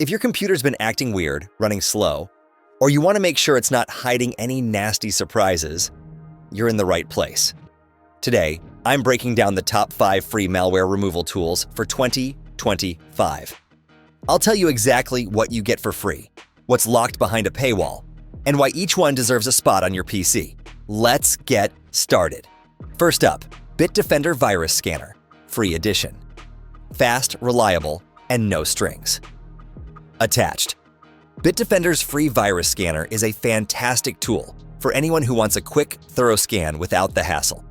If your computer's been acting weird, running slow, or you want to make sure it's not hiding any nasty surprises, you're in the right place. Today, I'm breaking down the top 5 free malware removal tools for 2025. I'll tell you exactly what you get for free, what's locked behind a paywall, and why each one deserves a spot on your PC. Let's get started. First up, Bitdefender Virus Scanner, free edition. Fast, reliable, and no strings. Attached. Bitdefender's free virus scanner is a fantastic tool for anyone who wants a quick, thorough scan without the hassle.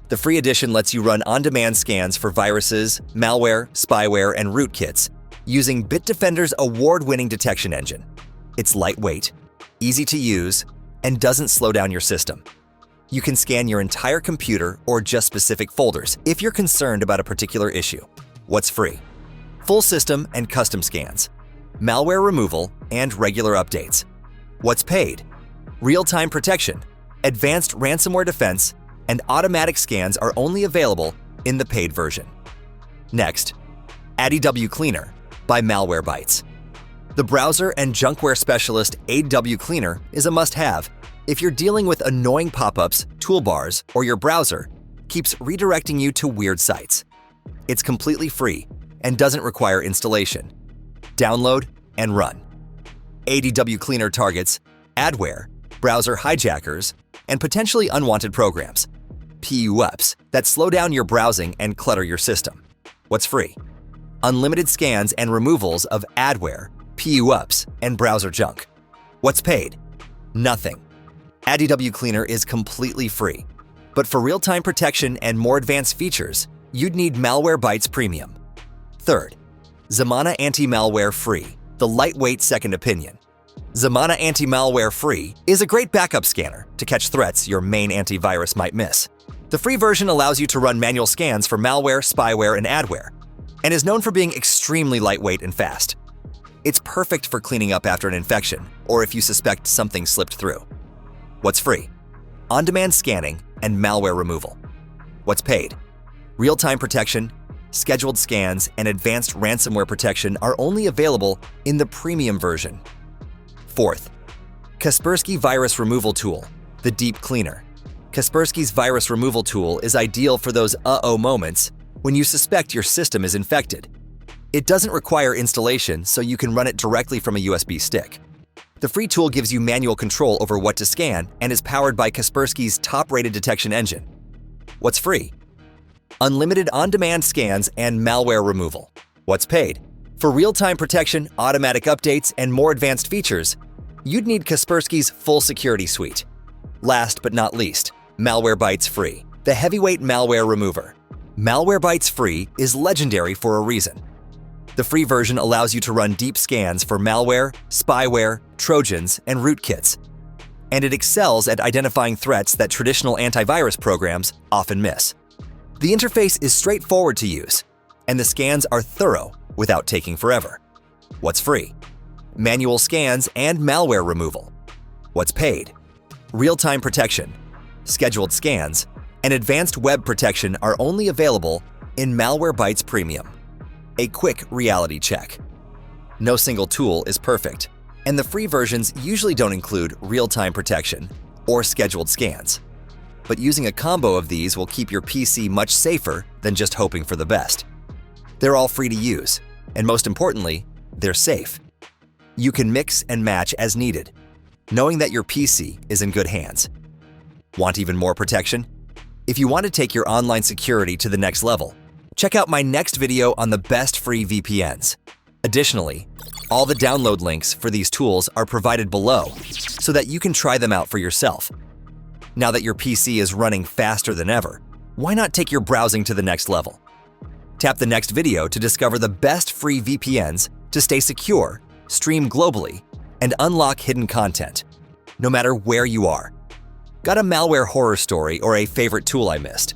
The free edition lets you run on-demand scans for viruses, malware, spyware, and rootkits using Bitdefender's award-winning detection engine. It's lightweight, easy to use, and doesn't slow down your system. You can scan your entire computer or just specific folders if you're concerned about a particular issue. What's free? Full system and custom scans, malware removal, and regular updates. What's paid? Real-time protection, advanced ransomware defense, and automatic scans are only available in the paid version. Next, ADW Cleaner by Malwarebytes. The browser and junkware specialist ADW Cleaner is a must-have if you're dealing with annoying pop-ups, toolbars, or your browser keeps redirecting you to weird sites. It's completely free and doesn't require installation. Download and run. ADW Cleaner targets adware, browser hijackers, and potentially unwanted programs, PUFs, that slow down your browsing and clutter your system. What's free? Unlimited scans and removals of adware, PUFs, and browser junk. What's paid? Nothing. ADW Cleaner is completely free, but for real-time protection and more advanced features, you'd need Malwarebytes Premium. Third, Zamana Anti-Malware Free, the lightweight second opinion. Zamana Anti-Malware Free is a great backup scanner to catch threats your main antivirus might miss. The free version allows you to run manual scans for malware, spyware, and adware, and is known for being extremely lightweight and fast. It's perfect for cleaning up after an infection or if you suspect something slipped through. What's free? On-demand scanning and malware removal. What's paid? Real-time protection, scheduled scans, and advanced ransomware protection are only available in the premium version. Fourth, Kaspersky Virus Removal Tool, the Deep Cleaner. Kaspersky's virus removal tool is ideal for those uh-oh moments when you suspect your system is infected. It doesn't require installation, so you can run it directly from a USB stick. The free tool gives you manual control over what to scan and is powered by Kaspersky's top-rated detection engine. What's free? Unlimited on-demand scans and malware removal. What's paid? For real-time protection, automatic updates, and more advanced features, you'd need Kaspersky's full security suite. Last but not least, Malwarebytes Free, the heavyweight malware remover. Malwarebytes Free is legendary for a reason. The free version allows you to run deep scans for malware, spyware, trojans, and rootkits, and it excels at identifying threats that traditional antivirus programs often miss. The interface is straightforward to use, and the scans are thorough without taking forever. What's free? Manual scans and malware removal. What's paid? Real-time protection, scheduled scans, and advanced web protection are only available in Malwarebytes Premium. A quick reality check. No single tool is perfect, and the free versions usually don't include real-time protection or scheduled scans. But using a combo of these will keep your PC much safer than just hoping for the best. They're all free to use, and most importantly, they're safe. You can mix and match as needed, knowing that your PC is in good hands. Want even more protection? If you want to take your online security to the next level, check out my next video on the best free VPNs. Additionally, all the download links for these tools are provided below so that you can try them out for yourself. Now that your PC is running faster than ever, why not take your browsing to the next level? Tap the next video to discover the best free VPNs to stay secure, stream globally, and unlock hidden content, no matter where you are. Got a malware horror story or a favorite tool I missed?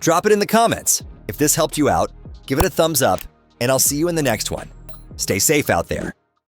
Drop it in the comments. If this helped you out, give it a thumbs up, and I'll see you in the next one. Stay safe out there.